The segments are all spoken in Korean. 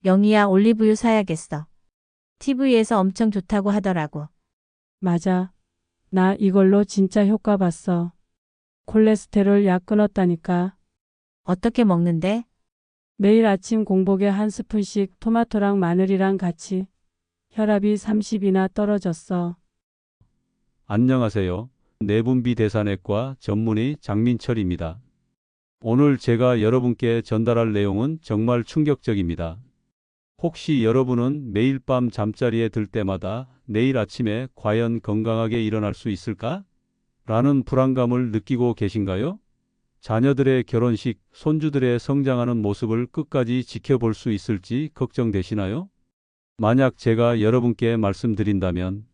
영희야, 올리브유 사야겠어. TV에서 엄청 좋다고 하더라고. 맞아. 나 이걸로 진짜 효과 봤어. 콜레스테롤 약 끊었다니까. 어떻게 먹는데? 매일 아침 공복에 한 스푼씩 토마토랑 마늘이랑 같이. 혈압이 30이나 떨어졌어. 안녕하세요. 내분비대사내과 전문의 장민철입니다. 오늘 제가 여러분께 전달할 내용은 정말 충격적입니다. 혹시 여러분은 매일 밤 잠자리에 들 때마다 내일 아침에 과연 건강하게 일어날 수 있을까? 라는 불안감을 느끼고 계신가요? 자녀들의 결혼식, 손주들의 성장하는 모습을 끝까지 지켜볼 수 있을지 걱정되시나요? 만약 제가 여러분께 말씀드린다면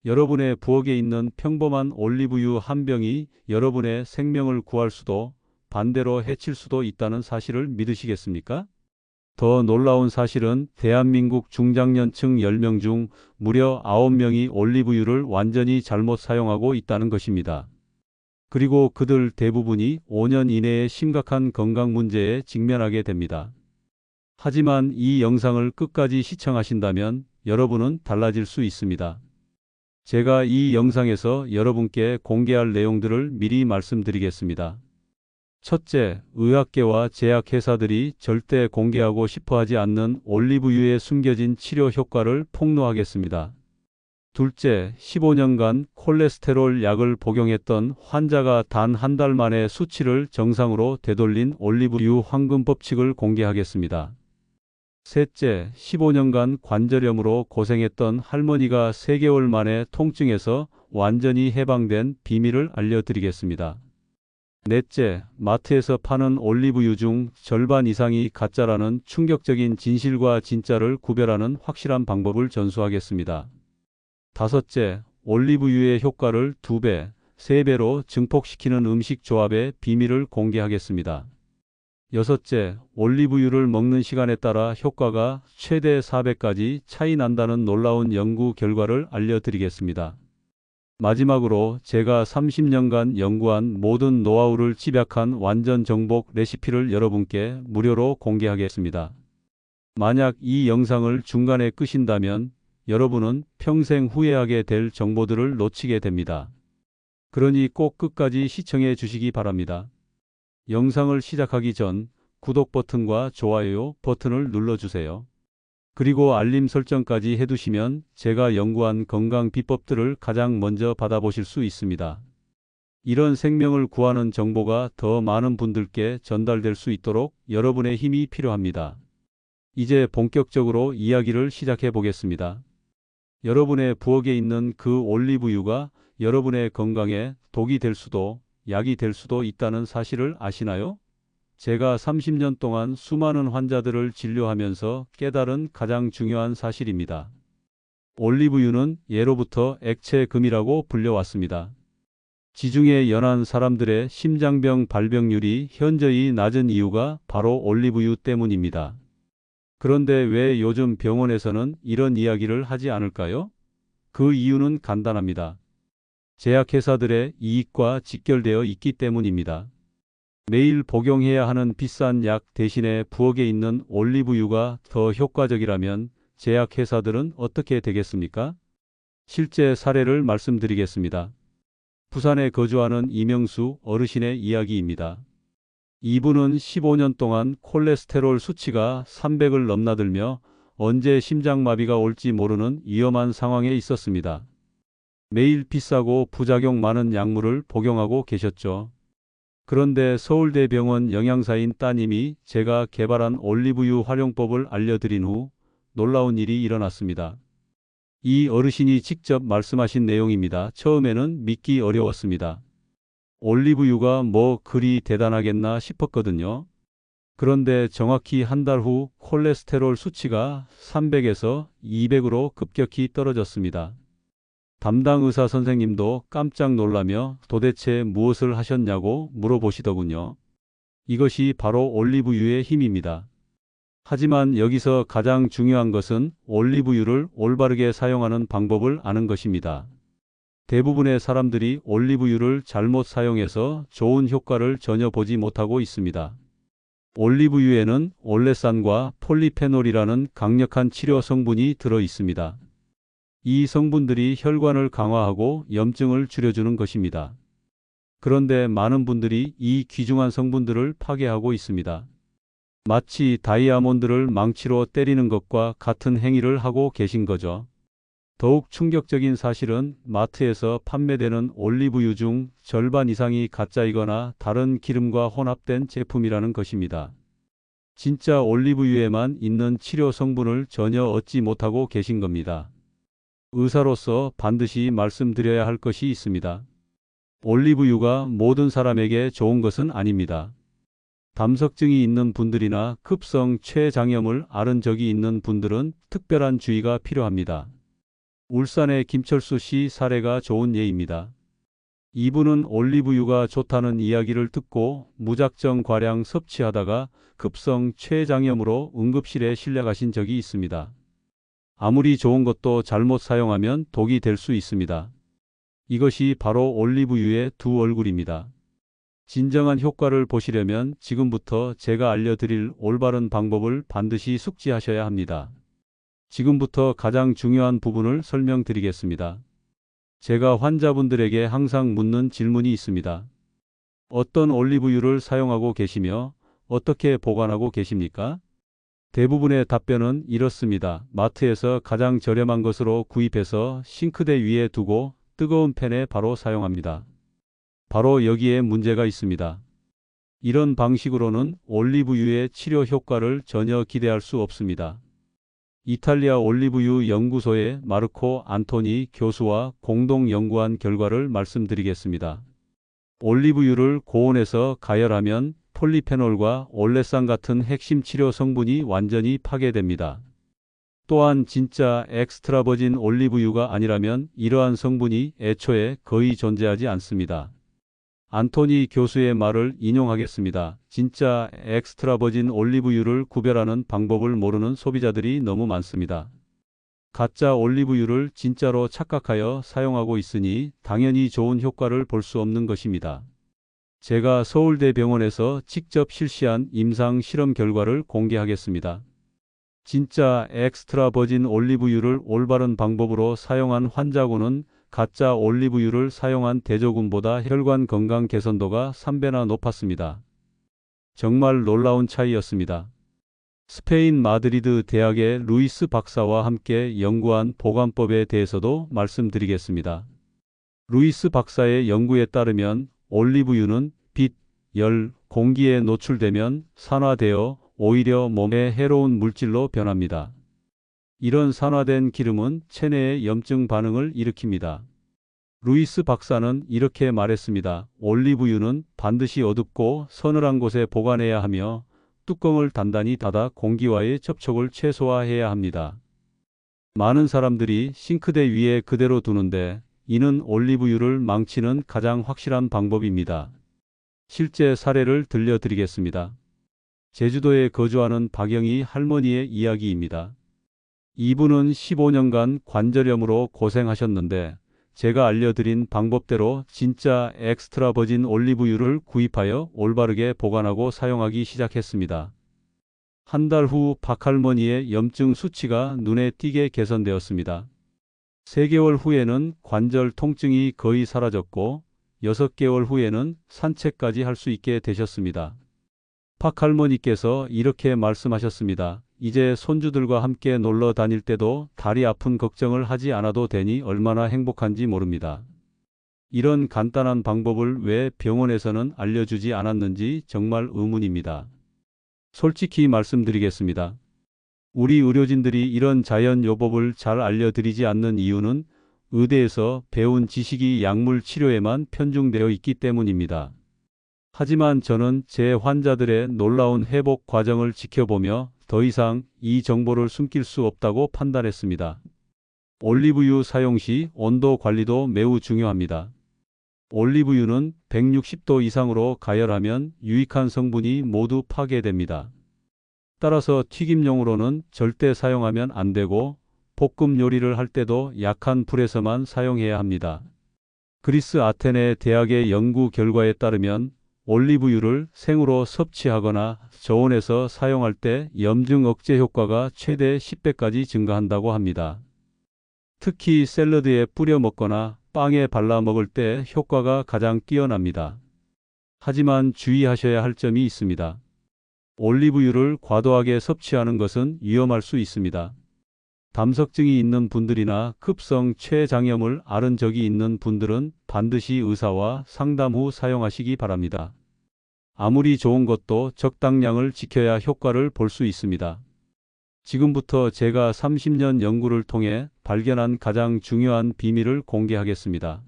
여러분의 부엌에 있는 평범한 올리브유 한 병이 여러분의 생명을 구할 수도 반대로 해칠 수도 있다는 사실을 믿으시겠습니까? 더 놀라운 사실은 대한민국 중장년층 10명 중 무려 9명이 올리브유를 완전히 잘못 사용하고 있다는 것입니다. 그리고 그들 대부분이 5년 이내에 심각한 건강 문제에 직면하게 됩니다. 하지만 이 영상을 끝까지 시청하신다면 여러분은 달라질 수 있습니다. 제가 이 영상에서 여러분께 공개할 내용들을 미리 말씀드리겠습니다. 첫째, 의학계와 제약회사들이 절대 공개하고 싶어하지 않는 올리브유의 숨겨진 치료 효과를 폭로하겠습니다. 둘째, 15년간 콜레스테롤 약을 복용했던 환자가 단 한 달 만에 수치를 정상으로 되돌린 올리브유 황금 법칙을 공개하겠습니다. 셋째, 15년간 관절염으로 고생했던 할머니가 3개월 만에 통증에서 완전히 해방된 비밀을 알려드리겠습니다. 넷째, 마트에서 파는 올리브유 중 절반 이상이 가짜라는 충격적인 진실과 진짜를 구별하는 확실한 방법을 전수하겠습니다. 다섯째, 올리브유의 효과를 2배, 3배로 증폭시키는 음식 조합의 비밀을 공개하겠습니다. 여섯째, 올리브유를 먹는 시간에 따라 효과가 최대 4배까지 차이 난다는 놀라운 연구 결과를 알려드리겠습니다. 마지막으로 제가 30년간 연구한 모든 노하우를 집약한 완전 정복 레시피를 여러분께 무료로 공개하겠습니다. 만약 이 영상을 중간에 끄신다면 여러분은 평생 후회하게 될 정보들을 놓치게 됩니다. 그러니 꼭 끝까지 시청해 주시기 바랍니다. 영상을 시작하기 전 구독 버튼과 좋아요 버튼을 눌러주세요. 그리고 알림 설정까지 해두시면 제가 연구한 건강 비법들을 가장 먼저 받아보실 수 있습니다. 이런 생명을 구하는 정보가 더 많은 분들께 전달될 수 있도록 여러분의 힘이 필요합니다. 이제 본격적으로 이야기를 시작해 보겠습니다. 여러분의 부엌에 있는 그 올리브유가 여러분의 건강에 독이 될 수도 약이 될 수도 있다는 사실을 아시나요? 제가 30년 동안 수많은 환자들을 진료하면서 깨달은 가장 중요한 사실입니다. 올리브유는 예로부터 액체금이라고 불려왔습니다. 지중해 연안 사람들의 심장병 발병률이 현저히 낮은 이유가 바로 올리브유 때문입니다. 그런데 왜 요즘 병원에서는 이런 이야기를 하지 않을까요? 그 이유는 간단합니다. 제약회사들의 이익과 직결되어 있기 때문입니다. 매일 복용해야 하는 비싼 약 대신에 부엌에 있는 올리브유가 더 효과적이라면 제약회사들은 어떻게 되겠습니까? 실제 사례를 말씀드리겠습니다. 부산에 거주하는 이명수 어르신의 이야기입니다. 이분은 15년 동안 콜레스테롤 수치가 300을 넘나들며 언제 심장마비가 올지 모르는 위험한 상황에 있었습니다. 매일 비싸고 부작용 많은 약물을 복용하고 계셨죠. 그런데 서울대병원 영양사인 따님이 제가 개발한 올리브유 활용법을 알려드린 후 놀라운 일이 일어났습니다. 이 어르신이 직접 말씀하신 내용입니다. 처음에는 믿기 어려웠습니다. 올리브유가 뭐 그리 대단하겠나 싶었거든요. 그런데 정확히 한 달 후 콜레스테롤 수치가 300에서 200으로 급격히 떨어졌습니다. 담당 의사 선생님도 깜짝 놀라며 도대체 무엇을 하셨냐고 물어보시더군요. 이것이 바로 올리브유의 힘입니다. 하지만 여기서 가장 중요한 것은 올리브유를 올바르게 사용하는 방법을 아는 것입니다. 대부분의 사람들이 올리브유를 잘못 사용해서 좋은 효과를 전혀 보지 못하고 있습니다. 올리브유에는 올레산과 폴리페놀이라는 강력한 치료 성분이 들어 있습니다. 이 성분들이 혈관을 강화하고 염증을 줄여주는 것입니다. 그런데 많은 분들이 이 귀중한 성분들을 파괴하고 있습니다. 마치 다이아몬드를 망치로 때리는 것과 같은 행위를 하고 계신 거죠. 더욱 충격적인 사실은 마트에서 판매되는 올리브유 중 절반 이상이 가짜이거나 다른 기름과 혼합된 제품이라는 것입니다. 진짜 올리브유에만 있는 치료 성분을 전혀 얻지 못하고 계신 겁니다. 의사로서 반드시 말씀드려야 할 것이 있습니다. 올리브유가 모든 사람에게 좋은 것은 아닙니다. 담석증이 있는 분들이나 급성 췌장염을 앓은 적이 있는 분들은 특별한 주의가 필요합니다. 울산의 김철수 씨 사례가 좋은 예입니다. 이분은 올리브유가 좋다는 이야기를 듣고 무작정 과량 섭취하다가 급성 췌장염으로 응급실에 실려가신 적이 있습니다. 아무리 좋은 것도 잘못 사용하면 독이 될 수 있습니다. 이것이 바로 올리브유의 두 얼굴입니다. 진정한 효과를 보시려면 지금부터 제가 알려드릴 올바른 방법을 반드시 숙지하셔야 합니다. 지금부터 가장 중요한 부분을 설명드리겠습니다. 제가 환자분들에게 항상 묻는 질문이 있습니다. 어떤 올리브유를 사용하고 계시며 어떻게 보관하고 계십니까? 대부분의 답변은 이렇습니다. 마트에서 가장 저렴한 것으로 구입해서 싱크대 위에 두고 뜨거운 팬에 바로 사용합니다. 바로 여기에 문제가 있습니다. 이런 방식으로는 올리브유의 치료 효과를 전혀 기대할 수 없습니다. 이탈리아 올리브유 연구소의 마르코 안토니 교수와 공동 연구한 결과를 말씀드리겠습니다. 올리브유를 고온에서 가열하면 폴리페놀과 올레산 같은 핵심 치료 성분이 완전히 파괴됩니다. 또한 진짜 엑스트라 버진 올리브유가 아니라면 이러한 성분이 애초에 거의 존재하지 않습니다. 안토니 교수의 말을 인용하겠습니다. 진짜 엑스트라 버진 올리브유를 구별하는 방법을 모르는 소비자들이 너무 많습니다. 가짜 올리브유를 진짜로 착각하여 사용하고 있으니 당연히 좋은 효과를 볼 수 없는 것입니다. 제가 서울대병원에서 직접 실시한 임상 실험 결과를 공개하겠습니다. 진짜 엑스트라 버진 올리브유를 올바른 방법으로 사용한 환자군은 가짜 올리브유를 사용한 대조군보다 혈관 건강 개선도가 3배나 높았습니다. 정말 놀라운 차이였습니다. 스페인 마드리드 대학의 루이스 박사와 함께 연구한 보관법에 대해서도 말씀드리겠습니다. 루이스 박사의 연구에 따르면 올리브유는 빛, 열, 공기에 노출되면 산화되어 오히려 몸에 해로운 물질로 변합니다. 이런 산화된 기름은 체내의 염증 반응을 일으킵니다. 루이스 박사는 이렇게 말했습니다. 올리브유는 반드시 어둡고 서늘한 곳에 보관해야 하며 뚜껑을 단단히 닫아 공기와의 접촉을 최소화해야 합니다. 많은 사람들이 싱크대 위에 그대로 두는데 이는 올리브유를 망치는 가장 확실한 방법입니다. 실제 사례를 들려드리겠습니다. 제주도에 거주하는 박영희 할머니의 이야기입니다. 이분은 15년간 관절염으로 고생하셨는데 제가 알려드린 방법대로 진짜 엑스트라 버진 올리브유를 구입하여 올바르게 보관하고 사용하기 시작했습니다. 한 달 후 박할머니의 염증 수치가 눈에 띄게 개선되었습니다. 3개월 후에는 관절 통증이 거의 사라졌고 6개월 후에는 산책까지 할 수 있게 되셨습니다. 박할머니께서 이렇게 말씀하셨습니다. 이제 손주들과 함께 놀러 다닐 때도 다리 아픈 걱정을 하지 않아도 되니 얼마나 행복한지 모릅니다. 이런 간단한 방법을 왜 병원에서는 알려주지 않았는지 정말 의문입니다. 솔직히 말씀드리겠습니다. 우리 의료진들이 이런 자연요법을 잘 알려드리지 않는 이유는 의대에서 배운 지식이 약물 치료에만 편중되어 있기 때문입니다. 하지만 저는 제 환자들의 놀라운 회복 과정을 지켜보며 더 이상 이 정보를 숨길 수 없다고 판단했습니다. 올리브유 사용 시 온도 관리도 매우 중요합니다. 올리브유는 160도 이상으로 가열하면 유익한 성분이 모두 파괴됩니다. 따라서 튀김용으로는 절대 사용하면 안 되고 볶음 요리를 할 때도 약한 불에서만 사용해야 합니다. 그리스 아테네 대학의 연구 결과에 따르면 올리브유를 생으로 섭취하거나 저온에서 사용할 때 염증 억제 효과가 최대 10배까지 증가한다고 합니다. 특히 샐러드에 뿌려 먹거나 빵에 발라 먹을 때 효과가 가장 뛰어납니다. 하지만 주의하셔야 할 점이 있습니다. 올리브유를 과도하게 섭취하는 것은 위험할 수 있습니다. 담석증이 있는 분들이나 급성 췌장염을 앓은 적이 있는 분들은 반드시 의사와 상담 후 사용하시기 바랍니다. 아무리 좋은 것도 적당량을 지켜야 효과를 볼 수 있습니다. 지금부터 제가 30년 연구를 통해 발견한 가장 중요한 비밀을 공개하겠습니다.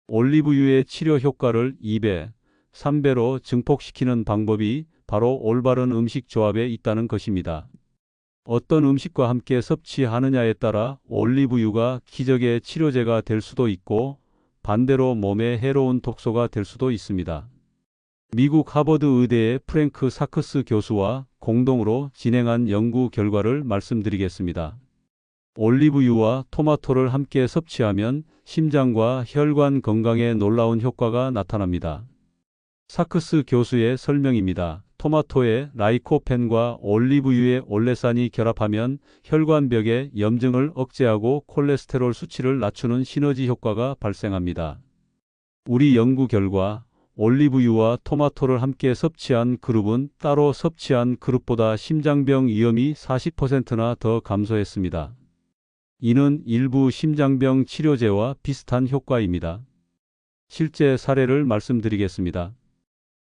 올리브유의 치료 효과를 2배, 3배로 증폭시키는 방법이 바로 올바른 음식 조합에 있다는 것입니다. 어떤 음식과 함께 섭취하느냐에 따라 올리브유가 기적의 치료제가 될 수도 있고 반대로 몸에 해로운 독소가 될 수도 있습니다. 미국 하버드 의대의 프랭크 사크스 교수와 공동으로 진행한 연구 결과를 말씀드리겠습니다. 올리브유와 토마토를 함께 섭취하면 심장과 혈관 건강에 놀라운 효과가 나타납니다. 사크스 교수의 설명입니다. 토마토의 라이코펜과 올리브유의 올레산이 결합하면 혈관벽의 염증을 억제하고 콜레스테롤 수치를 낮추는 시너지 효과가 발생합니다. 우리 연구 결과 올리브유와 토마토를 함께 섭취한 그룹은 따로 섭취한 그룹보다 심장병 위험이 40%나 더 감소했습니다. 이는 일부 심장병 치료제와 비슷한 효과입니다. 실제 사례를 말씀드리겠습니다.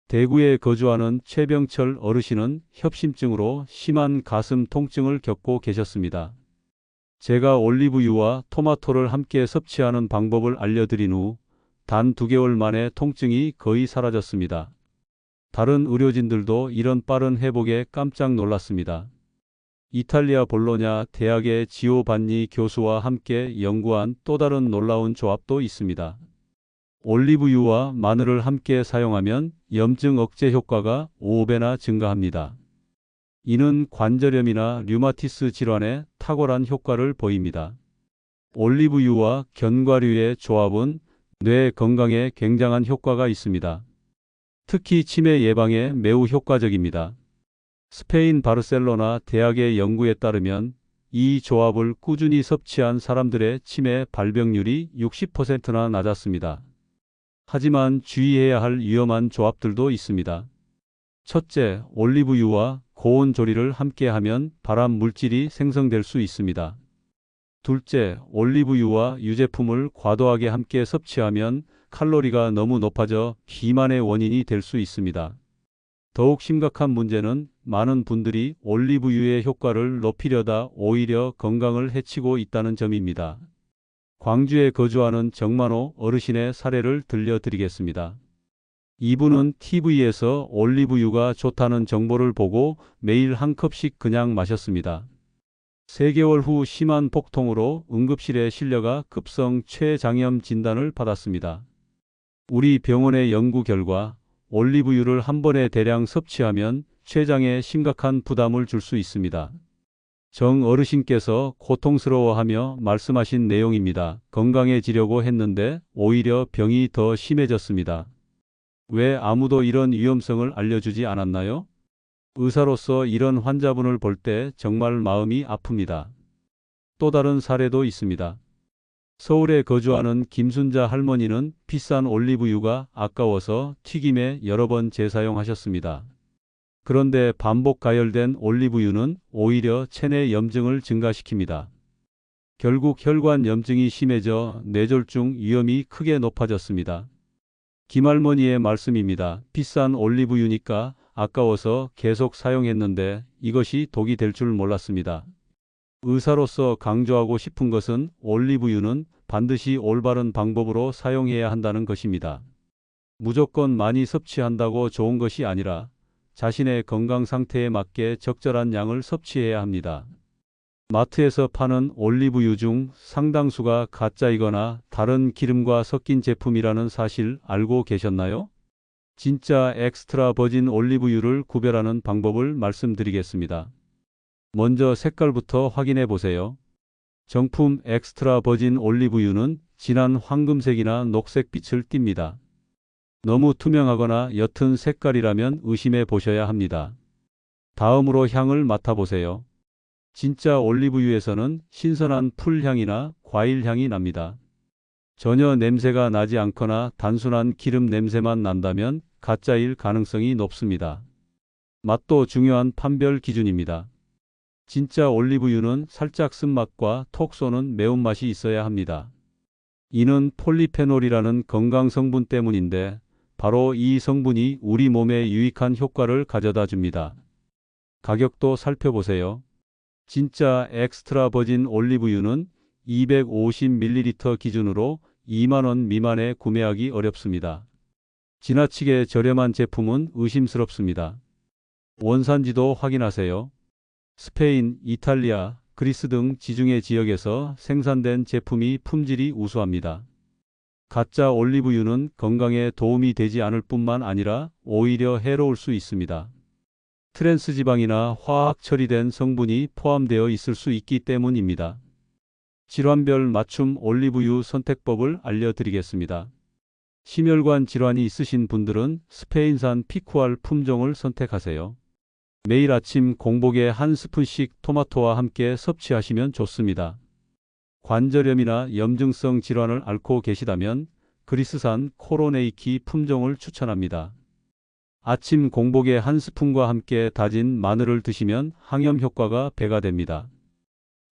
대구에 거주하는 최병철 어르신은 협심증으로 심한 가슴 통증을 겪고 계셨습니다. 제가 올리브유와 토마토를 함께 섭취하는 방법을 알려드린 후 단 2개월 만에 통증이 거의 사라졌습니다. 다른 의료진들도 이런 빠른 회복에 깜짝 놀랐습니다. 이탈리아 볼로냐 대학의 지오반니 교수와 함께 연구한 또 다른 놀라운 조합도 있습니다. 올리브유와 마늘을 함께 사용하면 염증 억제 효과가 5배나 증가합니다. 이는 관절염이나 류마티스 질환에 탁월한 효과를 보입니다. 올리브유와 견과류의 조합은 뇌 건강에 굉장한 효과가 있습니다. 특히 치매 예방에 매우 효과적입니다. 스페인 바르셀로나 대학의 연구에 따르면 이 조합을 꾸준히 섭취한 사람들의 치매 발병률이 60%나 낮았습니다. 하지만 주의해야 할 위험한 조합들도 있습니다. 첫째, 올리브유와 고온 조리를 함께하면 발암 물질이 생성될 수 있습니다. 둘째, 올리브유와 유제품을 과도하게 함께 섭취하면 칼로리가 너무 높아져 비만의 원인이 될 수 있습니다. 더욱 심각한 문제는 많은 분들이 올리브유의 효과를 높이려다 오히려 건강을 해치고 있다는 점입니다. 광주에 거주하는 정만호 어르신의 사례를 들려드리겠습니다. 이분은 TV에서 올리브유가 좋다는 정보를 보고 매일 한 컵씩 그냥 마셨습니다. 3개월 후 심한 복통으로 응급실에 실려가 급성 췌장염 진단을 받았습니다. 우리 병원의 연구 결과 올리브유를 한 번에 대량 섭취하면 췌장에 심각한 부담을 줄 수 있습니다. 정 어르신께서 고통스러워하며 말씀하신 내용입니다. 건강해지려고 했는데 오히려 병이 더 심해졌습니다. 왜 아무도 이런 위험성을 알려주지 않았나요? 의사로서 이런 환자분을 볼 때 정말 마음이 아픕니다. 또 다른 사례도 있습니다. 서울에 거주하는 김순자 할머니는 비싼 올리브유가 아까워서 튀김에 여러 번 재사용하셨습니다. 그런데 반복 가열된 올리브유는 오히려 체내 염증을 증가시킵니다. 결국 혈관 염증이 심해져 뇌졸중 위험이 크게 높아졌습니다. 김할머니의 말씀입니다. 비싼 올리브유니까 아까워서 계속 사용했는데 이것이 독이 될 줄 몰랐습니다. 의사로서 강조하고 싶은 것은 올리브유는 반드시 올바른 방법으로 사용해야 한다는 것입니다. 무조건 많이 섭취한다고 좋은 것이 아니라 자신의 건강 상태에 맞게 적절한 양을 섭취해야 합니다. 마트에서 파는 올리브유 중 상당수가 가짜이거나 다른 기름과 섞인 제품이라는 사실 알고 계셨나요? 진짜 엑스트라 버진 올리브유를 구별하는 방법을 말씀드리겠습니다. 먼저 색깔부터 확인해 보세요. 정품 엑스트라 버진 올리브유는 진한 황금색이나 녹색빛을 띱니다. 너무 투명하거나 옅은 색깔이라면 의심해 보셔야 합니다. 다음으로 향을 맡아보세요. 진짜 올리브유에서는 신선한 풀향이나 과일향이 납니다. 전혀 냄새가 나지 않거나 단순한 기름 냄새만 난다면 가짜일 가능성이 높습니다. 맛도 중요한 판별 기준입니다. 진짜 올리브유는 살짝 쓴맛과 톡 쏘는 매운맛이 있어야 합니다. 이는 폴리페놀이라는 건강 성분 때문인데 바로 이 성분이 우리 몸에 유익한 효과를 가져다 줍니다. 가격도 살펴보세요. 진짜 엑스트라 버진 올리브유는 250ml 기준으로 2만 원 미만에 구매하기 어렵습니다. 지나치게 저렴한 제품은 의심스럽습니다. 원산지도 확인하세요. 스페인, 이탈리아, 그리스 등 지중해 지역에서 생산된 제품이 품질이 우수합니다. 가짜 올리브유는 건강에 도움이 되지 않을 뿐만 아니라 오히려 해로울 수 있습니다. 트랜스 지방이나 화학 처리된 성분이 포함되어 있을 수 있기 때문입니다. 질환별 맞춤 올리브유 선택법을 알려드리겠습니다. 심혈관 질환이 있으신 분들은 스페인산 피쿠알 품종을 선택하세요. 매일 아침 공복에 한 스푼씩 토마토와 함께 섭취하시면 좋습니다. 관절염이나 염증성 질환을 앓고 계시다면 그리스산 코로네이키 품종을 추천합니다. 아침 공복에 한 스푼과 함께 다진 마늘을 드시면 항염 효과가 배가 됩니다.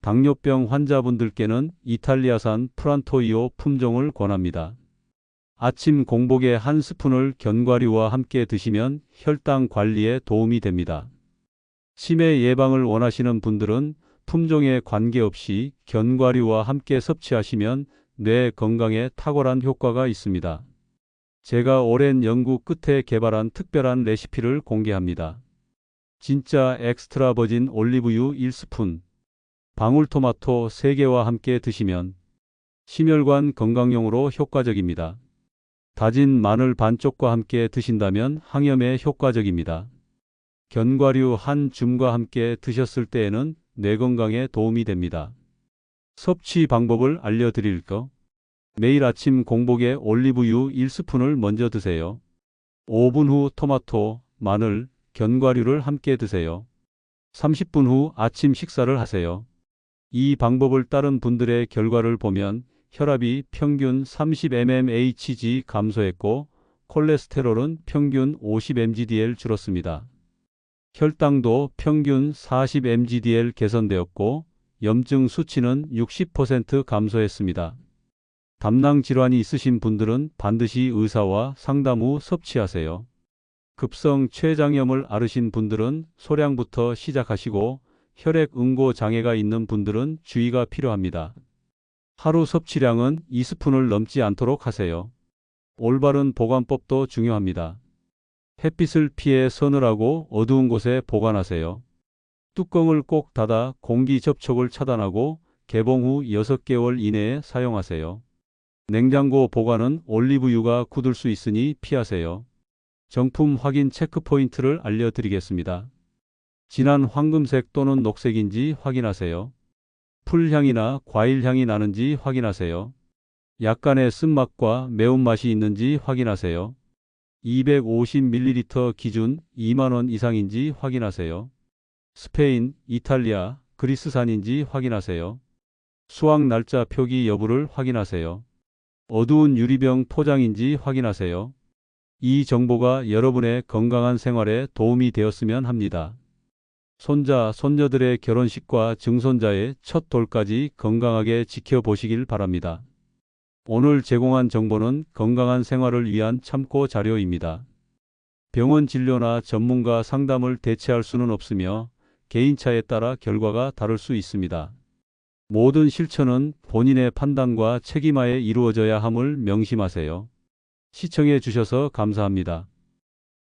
당뇨병 환자분들께는 이탈리아산 프란토이오 품종을 권합니다. 아침 공복에 한 스푼을 견과류와 함께 드시면 혈당 관리에 도움이 됩니다. 치매 예방을 원하시는 분들은 품종에 관계없이 견과류와 함께 섭취하시면 뇌 건강에 탁월한 효과가 있습니다. 제가 오랜 연구 끝에 개발한 특별한 레시피를 공개합니다. 진짜 엑스트라 버진 올리브유 1스푼, 방울토마토 3개와 함께 드시면 심혈관 건강용으로 효과적입니다. 다진 마늘 반쪽과 함께 드신다면 항염에 효과적입니다. 견과류 한 줌과 함께 드셨을 때에는 뇌 건강에 도움이 됩니다. 섭취 방법을 알려드릴까? 매일 아침 공복에 올리브유 1스푼을 먼저 드세요. 5분 후 토마토, 마늘, 견과류를 함께 드세요. 30분 후 아침 식사를 하세요. 이 방법을 따른 분들의 결과를 보면 혈압이 평균 30mmHg 감소했고 콜레스테롤은 평균 50mgdl 줄었습니다. 혈당도 평균 40mgdl 개선되었고 염증 수치는 60% 감소했습니다. 담낭 질환이 있으신 분들은 반드시 의사와 상담 후 섭취하세요. 급성 췌장염을 앓으신 분들은 소량부터 시작하시고 혈액 응고 장애가 있는 분들은 주의가 필요합니다. 하루 섭취량은 2스푼을 넘지 않도록 하세요. 올바른 보관법도 중요합니다. 햇빛을 피해 서늘하고 어두운 곳에 보관하세요. 뚜껑을 꼭 닫아 공기 접촉을 차단하고 개봉 후 6개월 이내에 사용하세요. 냉장고 보관은 올리브유가 굳을 수 있으니 피하세요. 정품 확인 체크 포인트를 알려드리겠습니다. 진한 황금색 또는 녹색인지 확인하세요. 풀향이나 과일향이 나는지 확인하세요. 약간의 쓴맛과 매운맛이 있는지 확인하세요. 250ml 기준 2만 원 이상인지 확인하세요. 스페인, 이탈리아, 그리스산인지 확인하세요. 수확 날짜 표기 여부를 확인하세요. 어두운 유리병 포장인지 확인하세요. 이 정보가 여러분의 건강한 생활에 도움이 되었으면 합니다. 손자, 손녀들의 결혼식과 증손자의 첫 돌까지 건강하게 지켜보시길 바랍니다. 오늘 제공한 정보는 건강한 생활을 위한 참고 자료입니다. 병원 진료나 전문가 상담을 대체할 수는 없으며 개인차에 따라 결과가 다를 수 있습니다. 모든 실천은 본인의 판단과 책임하에 이루어져야 함을 명심하세요. 시청해 주셔서 감사합니다.